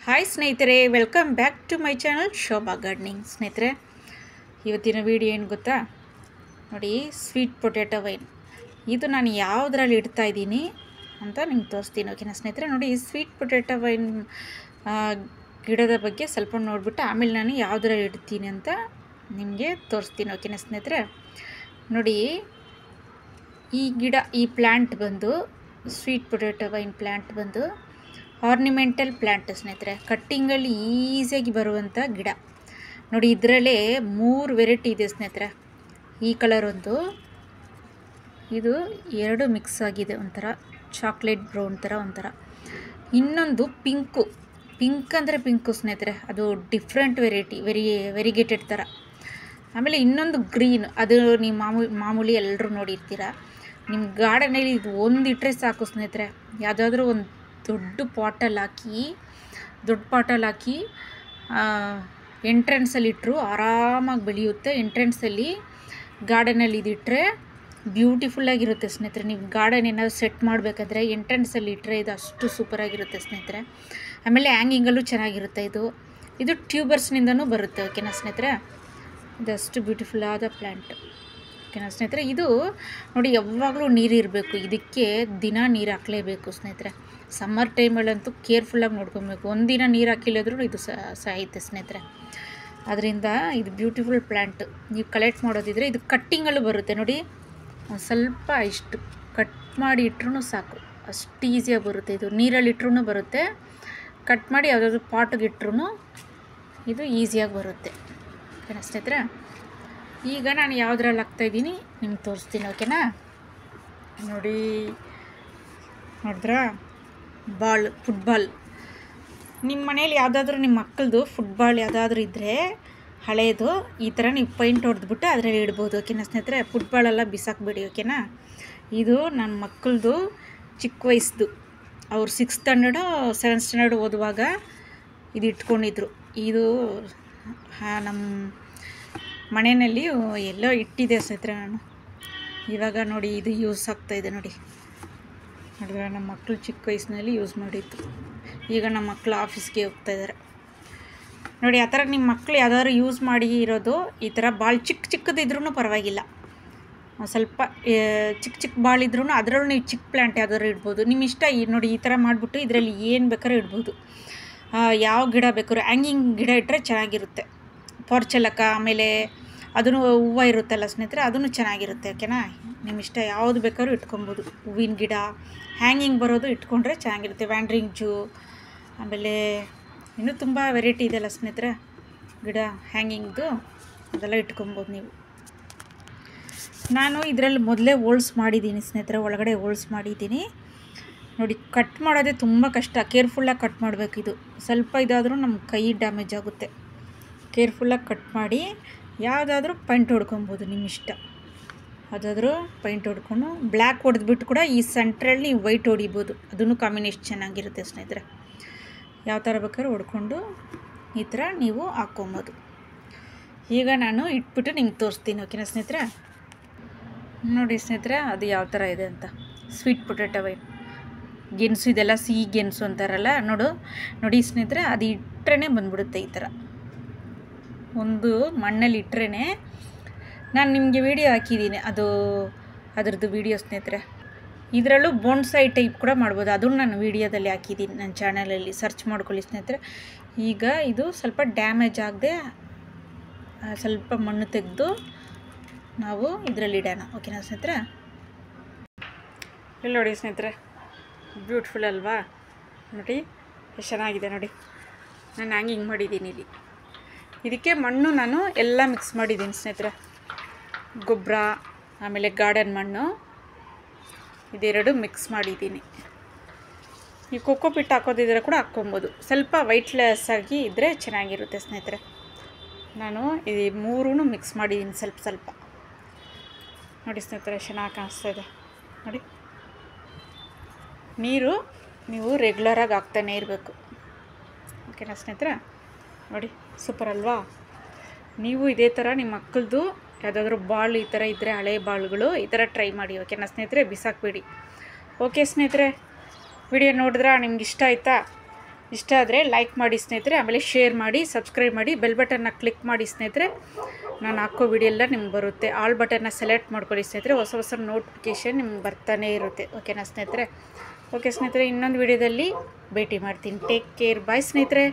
Hi ಸ್ನೇಹಿತರೆ, welcome back to my channel Shobha gardening. ಸ್ನೇಹಿತರೆ, ಇವತ್ತಿನ ವಿಡಿಯೋ ಏನು ಗೊತ್ತಾ ನೋಡಿ, ಸ್ವೀಟ್ ಪೊಟ್ಯಾಟೊ ವೈನ್. ಇದು ನಾನು ಯಾವುದ್ರಲ್ಲಿ ಇಡ್ತಾ ಇದ್ದೀನಿ ಅಂತ ನಿಮ್ಗೆ ತೋರಿಸ್ತೀನಿ. ಓಕೆನಾ ಸ್ನೇಹಿತರೆ? ನೋಡಿ, ಸ್ವೀಟ್ ಪೊಟ್ಯಾಟೊ ವೈನ್ ಗಿಡದ ಬಗ್ಗೆ ಸ್ವಲ್ಪ ನೋಡಿಬಿಟ್ಟು ಆಮೇಲೆ ನಾನು ಯಾವುದ್ರಲ್ಲಿ ಇಡ್ತೀನಿ ಅಂತ ನಿಮಗೆ ತೋರಿಸ್ತೀನಿ. ಓಕೆನಾ ಸ್ನೇಹಿತರೆ? ನೋಡಿ, ಈ ಗಿಡ, ಈ ಪ್ಲ್ಯಾಂಟ್ ಬಂದು ಸ್ವೀಟ್ ಪೊಟ್ಯಾಟೊ ವೈನ್ ಪ್ಲ್ಯಾಂಟ್ ಬಂದು ಆರ್ನಿಮೆಂಟಲ್ ಪ್ಲ್ಯಾಂಟ್ ಸ್ನೇಹಿತರೆ. ಕಟ್ಟಿಂಗಲ್ಲಿ ಈಸಿಯಾಗಿ ಬರುವಂಥ ಗಿಡ. ನೋಡಿ, ಇದರಲ್ಲೇ 3 ವೆರೈಟಿ ಇದೆ ಸ್ನೇಹಿತರೆ. ಈ ಕಲರ್ ಒಂದು, ಇದು 2 ಮಿಕ್ಸ್ ಆಗಿದೆ, ಒಂಥರ ಚಾಕ್ಲೇಟ್ ಬ್ರೌನ್ ಥರ ಒಂಥರ. ಇನ್ನೊಂದು ಪಿಂಕ್ ಅಂದರೆ ಪಿಂಕು ಸ್ನೇಹಿತರೆ, ಅದು ಡಿಫ್ರೆಂಟ್ ವೆರೈಟಿ, ವೆರಿಗೇಟೆಡ್ ಥರ. ಆಮೇಲೆ ಇನ್ನೊಂದು ಗ್ರೀನ್, ಅದು ನೀವು ಮಾಮೂಲಿ ಎಲ್ಲರೂ ನೋಡಿರ್ತೀರ. ನಿಮ್ಮ ಗಾರ್ಡನಲ್ಲಿ ಇದು ಒಂದು ಇಟ್ಟರೆ ಸಾಕು ಸ್ನೇಹಿತರೆ. ಯಾವುದಾದ್ರೂ ಒಂದು ದೊಡ್ಡ ಪಾಟಲ್ಲಿ ಹಾಕಿ ಎಂಟ್ರೆನ್ಸಲ್ಲಿ ಇಟ್ಟರು ಆರಾಮಾಗಿ ಬೆಳೆಯುತ್ತೆ. ಎಂಟ್ರೆನ್ಸಲ್ಲಿ ಗಾರ್ಡನಲ್ಲಿ ಇದಿಟ್ಟರೆ ಬ್ಯೂಟಿಫುಲ್ಲಾಗಿರುತ್ತೆ ಸ್ನೇಹಿತರೆ. ನೀವು ಗಾರ್ಡನ್ ಏನಾದರೂ ಸೆಟ್ ಮಾಡಬೇಕಾದ್ರೆ ಎಂಟ್ರೆನ್ಸಲ್ಲಿ ಇಟ್ಟರೆ ಇದು ಅಷ್ಟು ಸೂಪರಾಗಿರುತ್ತೆ ಸ್ನೇಹಿತರೆ. ಆಮೇಲೆ ಹ್ಯಾಂಗಿಂಗಲ್ಲೂ ಚೆನ್ನಾಗಿರುತ್ತೆ. ಇದು ಟ್ಯೂಬರ್ಸ್ನಿಂದನೂ ಬರುತ್ತೆ. ಓಕೆನಾ ಸ್ನೇಹಿತರೆ? ಇದಷ್ಟು ಬ್ಯೂಟಿಫುಲ್ ಆದ ಪ್ಲ್ಯಾಂಟ್. ಓಕೆನಾ ಸ್ನೇಹಿತರೆ? ಇದು ನೋಡಿ, ಯಾವಾಗಲೂ ನೀರು ಇರಬೇಕು. ಇದಕ್ಕೆ ದಿನ ನೀರು ಹಾಕಲೇಬೇಕು ಸ್ನೇಹಿತರೆ. ಸಮ್ಮರ್ ಟೈಮಲ್ಲಂತೂ ಕೇರ್ಫುಲ್ಲಾಗಿ ನೋಡ್ಕೊಬೇಕು. ಒಂದಿನ ನೀರು ಹಾಕಿಲ್ಲದ್ರೂ ಇದು ಸಾಯುತ್ತೆ ಸ್ನೇಹಿತರೆ. ಅದರಿಂದ ಇದು ಬ್ಯೂಟಿಫುಲ್ ಪ್ಲ್ಯಾಂಟ್. ನೀವು ಕಲೆಕ್ಟ್ ಮಾಡೋದಿದ್ರೆ ಇದು ಕಟ್ಟಿಂಗಲ್ಲೂ ಬರುತ್ತೆ. ನೋಡಿ, ಒಂದು ಸ್ವಲ್ಪ ಇಷ್ಟು ಕಟ್ ಮಾಡಿ ಇಟ್ರೂ ಸಾಕು, ಅಷ್ಟು ಈಸಿಯಾಗಿ ಬರುತ್ತೆ. ಇದು ನೀರಲ್ಲಿ ಇಟ್ರೂ ಬರುತ್ತೆ, ಕಟ್ ಮಾಡಿ ಯಾವುದಾದ್ರೂ ಪಾಟ್ಗೆ ಇಟ್ರೂ ಇದು ಈಸಿಯಾಗಿ ಬರುತ್ತೆ. ಓಕೆನಾ ಸ್ನೇಹಿತರೆ? ಈಗ ನಾನು ಯಾವುದ್ರಲ್ಲಿ ಹಾಕ್ತಾಯಿದ್ದೀನಿ ನಿಮ್ಗೆ ತೋರಿಸ್ತೀನಿ. ಓಕೆನಾ? ನೋಡಿದ್ರಾ, ಫುಟ್ಬಾಲ್. ನಿಮ್ಮ ಮನೇಲಿ ಯಾವುದಾದ್ರೂ ನಿಮ್ಮ ಮಕ್ಕಳದು ಫುಟ್ಬಾಲ್ ಯಾವುದಾದ್ರೂ ಇದ್ದರೆ ಹಳೇದು, ಈ ಥರ ನೀವು ಪೈಂಟ್ ಹೊಡೆದ್ಬಿಟ್ಟು ಅದರಲ್ಲಿ ಇಡ್ಬೋದು. ಓಕೆನಾ ಸ್ನೇಹಿತರೆ? ಫುಟ್ಬಾಲೆಲ್ಲ ಬಿಸಾಕಬೇಡಿ. ಓಕೆನಾ? ಇದು ನನ್ನ ಮಕ್ಕಳದು ಚಿಕ್ಕ ವಯಸ್ಸು, ಅವ್ರು 6th ಸ್ಟ್ಯಾಂಡರ್ಡು 7th ಸ್ಟ್ಯಾಂಡರ್ಡ್ ಓದುವಾಗ ಇದು ಇಟ್ಕೊಂಡಿದ್ರು. ಇದು ನಮ್ಮ ಮನೆಯಲ್ಲಿ ಎಲ್ಲೋ ಇಟ್ಟಿದೆ ಸ್ನೇಹಿತರೆ ನಾನು. ಇವಾಗ ನೋಡಿ, ಇದು ಯೂಸ್ ಆಗ್ತಾಯಿದೆ. ನೋಡಿ, ನಮ್ಮ ಮಕ್ಕಳು ಚಿಕ್ಕ ವಯಸ್ಸಿನಲ್ಲಿ ಯೂಸ್ ಮಾಡಿತ್ತು. ಈಗ ನಮ್ಮ ಮಕ್ಕಳು ಆಫೀಸ್ಗೆ ಹೋಗ್ತಾಯಿದ್ದಾರೆ. ನೋಡಿ, ಆ ಥರ ನಿಮ್ಮ ಮಕ್ಕಳು ಯಾವ್ದಾದ್ರು ಯೂಸ್ ಮಾಡಿ ಇರೋದು, ಈ ಥರ ಬಾಲ್ ಚಿಕ್ಕದಿದ್ರೂ ಪರವಾಗಿಲ್ಲ. ಸ್ವಲ್ಪ ಚಿಕ್ಕ ಬಾಲ್ ಇದ್ರೂ ಅದರಲ್ಲೂ ನೀವು ಚಿಕ್ಕ ಪ್ಲ್ಯಾಂಟ್ ಯಾವ್ದಾದ್ರು ಇಡ್ಬೋದು. ನಿಮ್ಮ ಇಷ್ಟ. ನೋಡಿ, ಈ ಥರ ಮಾಡಿಬಿಟ್ಟು ಇದರಲ್ಲಿ ಏನು ಬೇಕಾದ್ರೂ ಇಡ್ಬೋದು. ಯಾವ ಗಿಡ ಬೇಕಾದ್ರೂ ಹ್ಯಾಂಗಿಂಗ್ ಗಿಡ ಇಟ್ಟರೆ ಚೆನ್ನಾಗಿರುತ್ತೆ. ಪೋರ್ಚಲಕ, ಆಮೇಲೆ ಅದನ್ನು ಹೂವು ಇರುತ್ತಲ್ಲ ಸ್ನೇಹಿತರೆ, ಅದನ್ನು ಚೆನ್ನಾಗಿರುತ್ತೆ. ಓಕೆನಾ? ನಿಮ್ಮ ಇಷ್ಟ, ಯಾವುದು ಬೇಕಾದ್ರೂ ಇಟ್ಕೊಬೋದು. ಹೂವಿನ ಗಿಡ ಹ್ಯಾಂಗಿಂಗ್ ಬರೋದು ಇಟ್ಕೊಂಡ್ರೆ ಚೆನ್ನಾಗಿರುತ್ತೆ. ವ್ಯಾಂಡ್ರಿಂಗ್ಜು, ಆಮೇಲೆ ಇನ್ನೂ ತುಂಬ ವೆರೈಟಿ ಇದೆಯಲ್ಲ ಸ್ನೇಹಿತರೆ ಗಿಡ ಹ್ಯಾಂಗಿಂಗ್ದು, ಅದೆಲ್ಲ ಇಟ್ಕೊಬೋದು ನೀವು. ನಾನು ಇದರಲ್ಲಿ ಮೊದಲೇ ಹೋಲ್ಸ್ ಮಾಡಿದ್ದೀನಿ ಸ್ನೇಹಿತರೆ, ಒಳಗಡೆ ಹೋಲ್ಸ್ ಮಾಡಿದ್ದೀನಿ. ನೋಡಿ, ಕಟ್ ಮಾಡೋದೇ ತುಂಬ ಕಷ್ಟ. ಕೇರ್ಫುಲ್ಲಾಗಿ ಕಟ್ ಮಾಡಬೇಕು. ಇದು ಸ್ವಲ್ಪ ಇದಾದರೂ ನಮ್ಮ ಕೈ ಡ್ಯಾಮೇಜ್ ಆಗುತ್ತೆ. ಕೇರ್ಫುಲ್ಲಾಗಿ ಕಟ್ ಮಾಡಿ ಯಾವುದಾದ್ರೂ ಪೈಂಟ್ ಹೊಡ್ಕೊಬೋದು. ನಿಮ್ಮ ಇಷ್ಟ, ಯಾವುದಾದ್ರೂ ಪೈಂಟ್ ಹೊಡ್ಕೊಂಡು ಬ್ಲ್ಯಾಕ್ ಹೊಡೆದ್ಬಿಟ್ಟು ಕೂಡ ಈ ಸೆಂಟ್ರಲ್ಲಿ ನೀವು ವೈಟ್ ಹೊಡಿಬೋದು. ಅದನ್ನು ಕಾಂಬಿನೇಷನ್ ಚೆನ್ನಾಗಿರುತ್ತೆ ಸ್ನೇಹಿತರೆ. ಯಾವ ಥರ ಬೇಕಾದ್ರೂ ಹೊಡ್ಕೊಂಡು ಈ ಥರ ನೀವು ಹಾಕ್ಕೊಬೋದು. ಈಗ ನಾನು ಇಟ್ಬಿಟ್ಟು ನಿಮ್ಗೆ ತೋರಿಸ್ತೀನಿ. ಓಕೆನಾ ಸ್ನೇಹಿತರೆ? ನೋಡಿ ಸ್ನೇಹಿತರೆ, ಅದು ಯಾವ ಥರ ಇದೆ ಅಂತ. ಸ್ವೀಟ್ ಪೊಟ್ಯಾಟೊ ವೈನ್ ಗೆಣಸು, ಇದೆಲ್ಲ ಸಿಹಿ ಗೆಣಸು ಅಂತಾರಲ್ಲ, ನೋಡಿ ಸ್ನೇಹಿತರೆ, ಅದು ಇಟ್ಟರೆ ಬಂದ್ಬಿಡುತ್ತೆ ಈ ಥರ. ಒಂದು ಮಣ್ಣಲ್ಲಿ ಇಟ್ಟರೆ, ನಾನು ನಿಮಗೆ ವಿಡಿಯೋ ಹಾಕಿದ್ದೀನಿ, ಅದರದ್ದು ವಿಡಿಯೋ ಸ್ನೇಹಿತರೆ. ಇದರಲ್ಲೂ ಬೋನ್ಸಾಯಿ ಟೈಪ್ ಕೂಡ ಮಾಡ್ಬೋದು. ಅದನ್ನು ನಾನು ವಿಡಿಯೋದಲ್ಲಿ ಹಾಕಿದ್ದೀನಿ, ನನ್ನ ಚಾನಲಲ್ಲಿ ಸರ್ಚ್ ಮಾಡ್ಕೊಳ್ಳಿ ಸ್ನೇಹಿತರೆ. ಈಗ ಇದು ಸ್ವಲ್ಪ ಡ್ಯಾಮೇಜ್ ಆಗದೆ ಸ್ವಲ್ಪ ಮಣ್ಣು ತೆಗೆದು ನಾವು ಇದರಲ್ಲಿ ಇಡೋಣ. ಓಕೆನಾ ಸ್ನೇಹಿತರೆ? ಇಲ್ಲಿ ನೋಡಿ ಸ್ನೇಹಿತರೆ, ಬ್ಯೂಟಿಫುಲ್ ಅಲ್ವಾ? ನೋಡಿ ಎಷ್ಟು ಚೆನ್ನಾಗಿದೆ. ನೋಡಿ, ನಾನು ಹ್ಯಾಂಗಿಂಗ್ ಮಾಡಿದ್ದೀನಿ ಇಲ್ಲಿ. ಇದಕ್ಕೆ ಮಣ್ಣು ನಾನು ಎಲ್ಲ ಮಿಕ್ಸ್ ಮಾಡಿದ್ದೀನಿ ಸ್ನೇಹಿತರೆ. ಗೊಬ್ಬರ, ಆಮೇಲೆ ಗಾರ್ಡನ್ ಮಣ್ಣು, ಇದೆರಡು ಮಿಕ್ಸ್ ಮಾಡಿದ್ದೀನಿ. ಈ ಕೊಕೊಪಿಟ್ ಹಾಕೋದಿದ್ರೆ ಕೂಡ ಹಾಕ್ಕೊಬೋದು. ಸ್ವಲ್ಪ ವೈಟ್ಲೆಸ್ ಆಗಿ ಇದ್ದರೆ ಚೆನ್ನಾಗಿರುತ್ತೆ ಸ್ನೇಹಿತರೆ. ನಾನು ಈ 3 ಮಿಕ್ಸ್ ಮಾಡಿದ್ದೀನಿ ಸ್ವಲ್ಪ. ನೋಡಿ ಸ್ನೇಹಿತರೆ, ಚೆನ್ನಾಗಿ ಕಾಣಿಸ್ತಾಯಿದೆ. ನೋಡಿ, ನೀರು ನೀವು ರೆಗ್ಯುಲರಾಗಿ ಹಾಕ್ತಾನೇ ಇರಬೇಕು. ಓಕೆನಾ ಸ್ನೇಹಿತರೆ? ನೋಡಿ, ಸೂಪರ್ ಅಲ್ವಾ? ನೀವು ಇದೇ ಥರ ನಿಮ್ಮ ಮಕ್ಕಳದು ಯಾವುದಾದ್ರೂ ಬಾಲ್ ಈ ಥರ ಇದ್ದರೆ, ಹಳೆ ಬಾಲ್ಗಳು ಈ ಥರ ಟ್ರೈ ಮಾಡಿ. ಓಕೆನಾ ಸ್ನೇಹಿತರೆ? ಬಿಸಾಕಬೇಡಿ. ಓಕೆ ಸ್ನೇಹಿತರೆ, ವಿಡಿಯೋ ನೋಡಿದ್ರಾ? ನಿಮ್ಗೆ ಇಷ್ಟ ಆಯಿತಾ? ಇಷ್ಟ ಆದರೆ ಲೈಕ್ ಮಾಡಿ ಸ್ನೇಹಿತರೆ, ಆಮೇಲೆ ಶೇರ್ ಮಾಡಿ, ಸಬ್ಸ್ಕ್ರೈಬ್ ಮಾಡಿ, ಬೆಲ್ ಬಟನ್ನ ಕ್ಲಿಕ್ ಮಾಡಿ ಸ್ನೇಹಿತರೆ. ನಾನು ಹಾಕೋ ವಿಡಿಯೋ ಎಲ್ಲ ನಿಮ್ಗೆ ಬರುತ್ತೆ. ಆಲ್ ಬಟನ್ನ ಸೆಲೆಕ್ಟ್ ಮಾಡ್ಕೊಳ್ಳಿ ಸ್ನೇಹಿತರೆ, ಹೊಸ ಹೊಸ ನೋಟಿಫಿಕೇಷನ್ ನಿಮ್ಗೆ ಬರ್ತಾನೆ ಇರುತ್ತೆ. ಓಕೆನಾ ಸ್ನೇಹಿತರೆ? ಓಕೆ ಸ್ನೇಹಿತರೆ, ಇನ್ನೊಂದು ವಿಡಿಯೋದಲ್ಲಿ ಭೇಟಿ ಮಾಡ್ತೀನಿ. ಟೇಕ್ ಕೇರ್, ಬಾಯ್ ಸ್ನೇಹಿತರೆ.